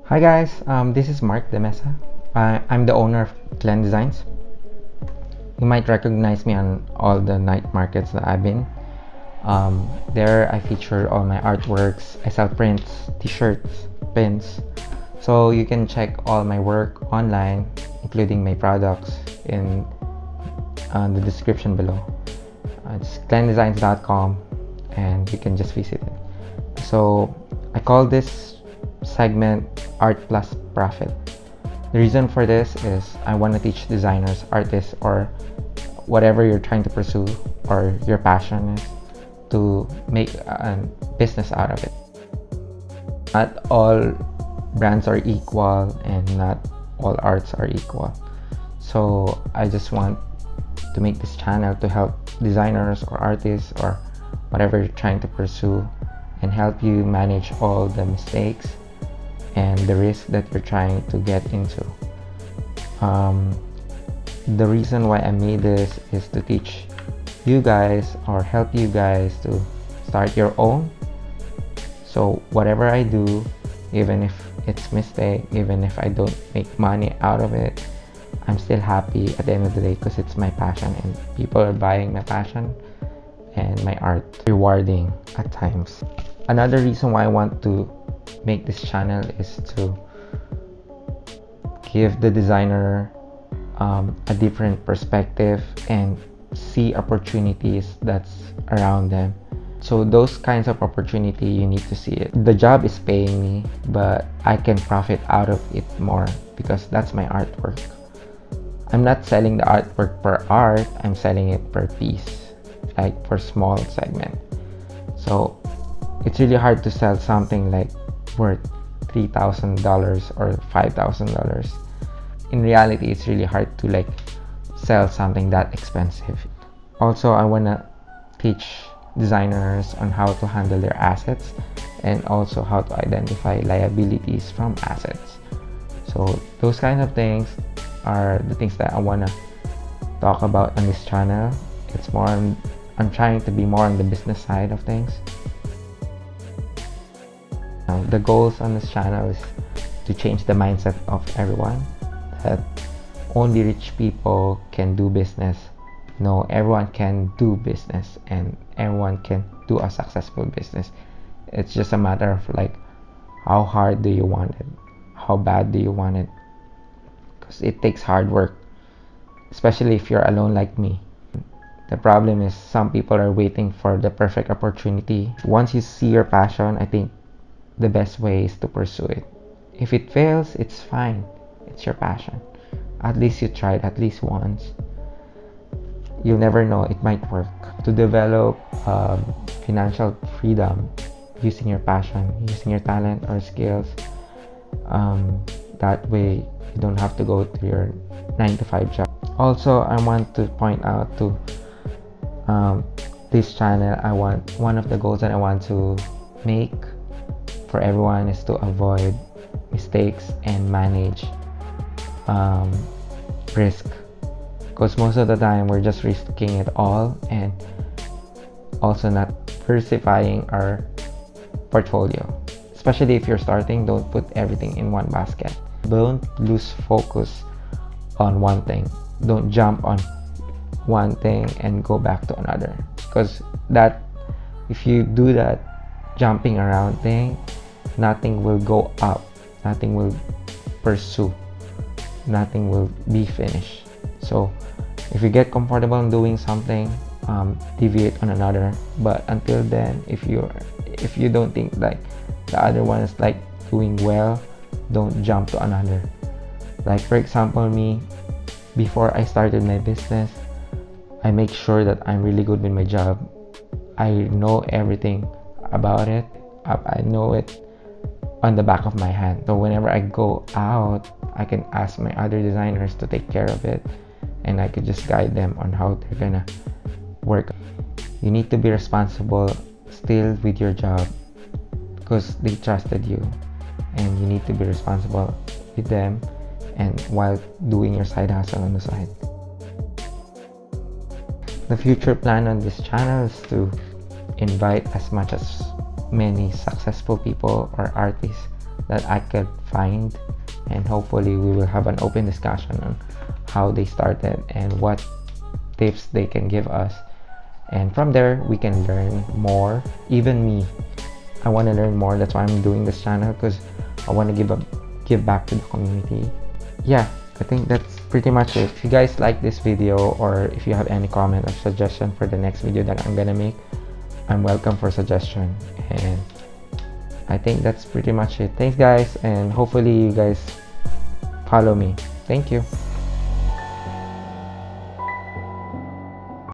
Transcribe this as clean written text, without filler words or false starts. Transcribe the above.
Hi guys, this is Mark Demesa. I'm the owner of Clenn Designs. You might recognize me on all the night markets that I've been. There I feature all my artworks. I sell prints, t-shirts, pins. So you can check all my work online, including my products in the description below. It's clenndesigns.com and you can just visit it. So I call this segment Art Plus Profit. The reason for this is I want to teach designers, artists, or whatever you're trying to pursue or your passion is to make a business out of it. Not all brands are equal and not all arts are equal. So I just want to make this channel to help designers or artists or whatever you're trying to pursue and help you manage all the mistakes and the risk that you're trying to get into. The reason why I made this is to teach you guys or help you guys to start your own. So whatever I do, even if it's mistake, even if I don't make money out of it, I'm still happy at the end of the day because it's my passion and people are buying my passion and my art. Rewarding at times. Another reason why I want to make this channel is to give the designer a different perspective and see opportunities that's around them. So those kinds of opportunity, you need to see it. The job is paying me, but I can profit out of it more because that's my artwork. I'm not selling the artwork per art, I'm selling it per piece, like for small segment. So it's really hard to sell something like worth $3,000 or $5,000. In reality, it's really hard to like sell something that expensive. Also, I want to teach designers on how to handle their assets and also how to identify liabilities from assets. So those kinds of things are the things that I want to talk about on this channel. It's more I'm trying to be more on the business side of things. Now, the goals on this channel is to change the mindset of everyone that only rich people can do business. No, everyone can do business and everyone can do a successful business. It's just a matter of like how hard do you want it, how bad do you want it, because it takes hard work, especially if you're alone like me. The problem is some people are waiting for the perfect opportunity. Once you see your passion, I think the best way is to pursue it. If it fails, it's fine. It's your passion. At least you tried at least once. You'll never know, it might work. To develop financial freedom using your passion, using your talent or skills, that way you don't have to go to your 9-to-5 job. Also, I want to point out to this channel, one of the goals that I want to make for everyone is to avoid mistakes and manage risk, because most of the time we're just risking it all and also not diversifying our portfolio. Especially if you're starting, don't put everything in one basket. Don't lose focus on one thing. Don't jump on one thing and go back to another, because that if you do that jumping around thing, nothing will go up, nothing will pursue, nothing will be finished. So if you get comfortable in doing something, deviate on another. But until then, if you don't think like the other one is like doing well, don't jump to another. Like for example, me, before I started my business, I make sure that I'm really good with my job. I know everything about it. I know it on the back of my hand. So whenever I go out, I can ask my other designers to take care of it and I could just guide them on how they're gonna work. You need to be responsible still with your job because they trusted you, and you need to be responsible with them and while doing your side hustle on the side. The future plan on this channel is to invite as many successful people or artists that I could find, and hopefully we will have an open discussion on how they started and what tips they can give us, and from there we can learn more. Even me, I want to learn more. That's why I'm doing this channel, because I want to give back to the community. Yeah, I think that's pretty much it. If you guys like this video, or if you have any comment or suggestion for the next video that I'm gonna make, I'm welcome for suggestion. And I think that's pretty much it. Thanks guys, and hopefully you guys follow me. Thank you.